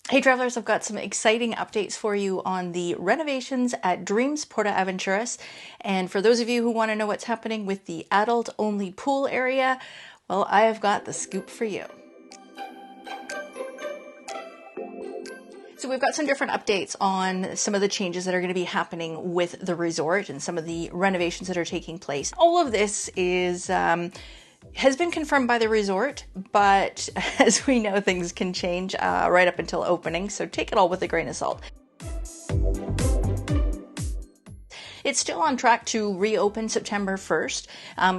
Hey travelers, I've got some exciting updates for you on the renovations at Dreams Puerto Aventuras. And for those of you who want to know what's happening with the adult-only pool area, well, I have got the scoop for you. So we've got some different updates on some of the changes that are going to be happening with the resort and some of the renovations that are taking place. All of this has been confirmed by the resort, but as we know, things can change right up until opening, so take it all with a grain of salt. It's still on track to reopen September 1st.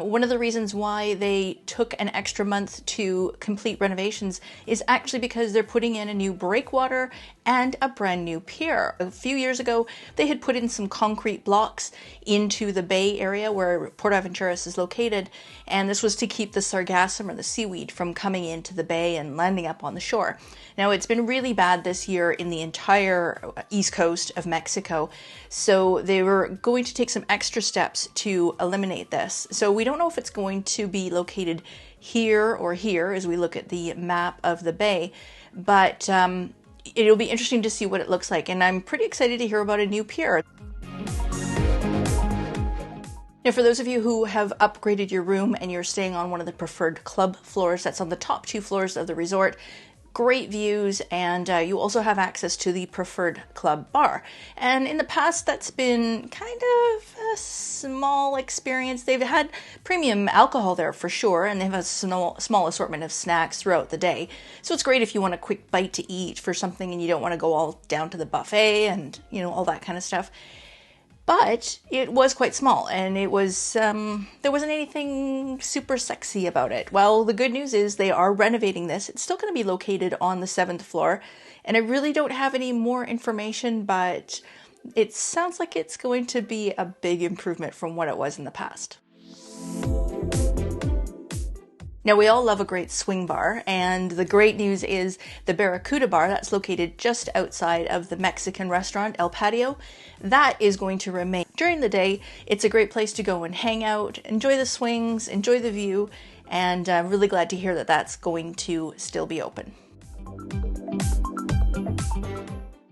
One of the reasons why they took an extra month to complete renovations is actually because they're putting in a new breakwater and a brand new pier. A few years ago, they had put in some concrete blocks into the bay area where Puerto Aventuras is located, and this was to keep the sargassum or the seaweed from coming into the bay and landing up on the shore. Now, it's been really bad this year in the entire east coast of Mexico, so they were going to take some extra steps to eliminate this. So we don't know if it's going to be located here or here as we look at the map of the bay, but it'll be interesting to see what it looks like, and I'm pretty excited to hear about a new pier. Now, for those of you who have upgraded your room and you're staying on one of the preferred club floors, that's on the top 2 floors of the resort, great views, and you also have access to the preferred club bar. And in the past, that's been kind of a small experience. They've had premium alcohol there for sure, and they have a small assortment of snacks throughout the day. So it's great if you want a quick bite to eat for something and you don't want to go all down to the buffet and, you know, all that kind of stuff. But it was quite small, and it was there wasn't anything super sexy about it. Well, the good news is they are renovating this. It's still going to be located on the 7th floor, and I really don't have any more information, but it sounds like it's going to be a big improvement from what it was in the past. Now, we all love a great swing bar, and the great news is the Barracuda bar that's located just outside of the Mexican restaurant El Patio, that is going to remain. During the day, it's a great place to go and hang out, enjoy the swings, enjoy the view, and I'm really glad to hear that that's going to still be open.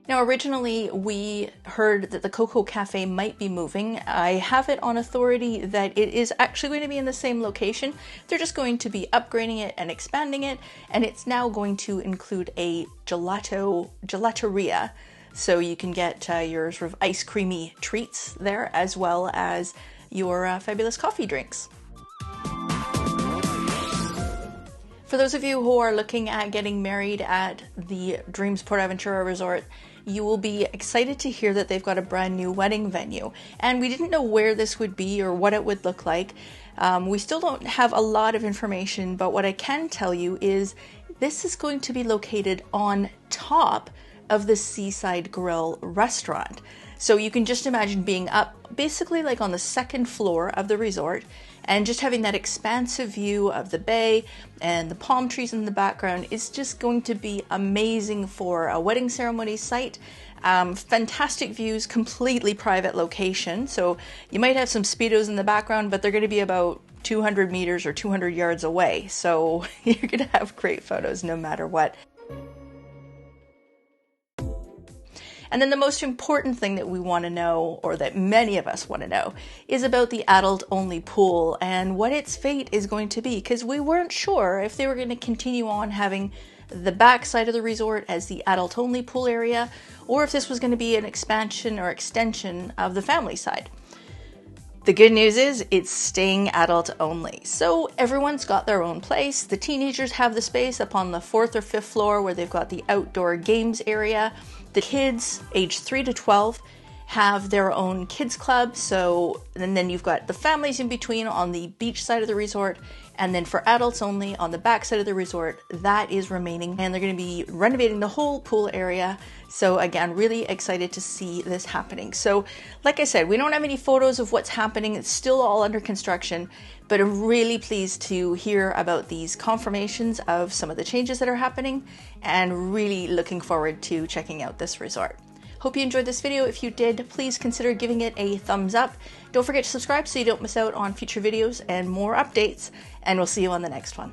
Now, originally, we heard that the Coco Cafe might be moving. I have it on authority that it is actually going to be in the same location. They're just going to be upgrading it and expanding it, and it's now going to include a gelateria, so you can get your sort of ice creamy treats there, as well as your fabulous coffee drinks. For those of you who are looking at getting married at the Dreams Puerto Aventura Resort, you will be excited to hear that they've got a brand new wedding venue. And we didn't know where this would be or what it would look like. We still don't have a lot of information, but what I can tell you is this is going to be located on top of the Seaside Grill restaurant. So you can just imagine being up basically like on the 2nd floor of the resort and just having that expansive view of the bay and the palm trees in the background is just going to be amazing for a wedding ceremony site. Fantastic views, completely private location. So you might have some Speedos in the background, but they're going to be about 200 meters or 200 yards away. So you're going to have great photos no matter what. And then the most important thing that we want to know, or that many of us want to know, is about the adult-only pool and what its fate is going to be, because we weren't sure if they were going to continue on having the back side of the resort as the adult-only pool area, or if this was going to be an expansion or extension of the family side. The good news is it's staying adult only. So everyone's got their own place. The teenagers have the space up on the 4th or 5th floor where they've got the outdoor games area. The kids aged 3 to 12 have their own kids club. And then you've got the families in between on the beach side of the resort. And then for adults only on the back side of the resort, that is remaining. And they're going to be renovating the whole pool area. So again, really excited to see this happening. So like I said, we don't have any photos of what's happening. It's still all under construction, but I'm really pleased to hear about these confirmations of some of the changes that are happening and really looking forward to checking out this resort. Hope you enjoyed this video. If you did, please consider giving it a thumbs up. Don't forget to subscribe so you don't miss out on future videos and more updates, and we'll see you on the next one.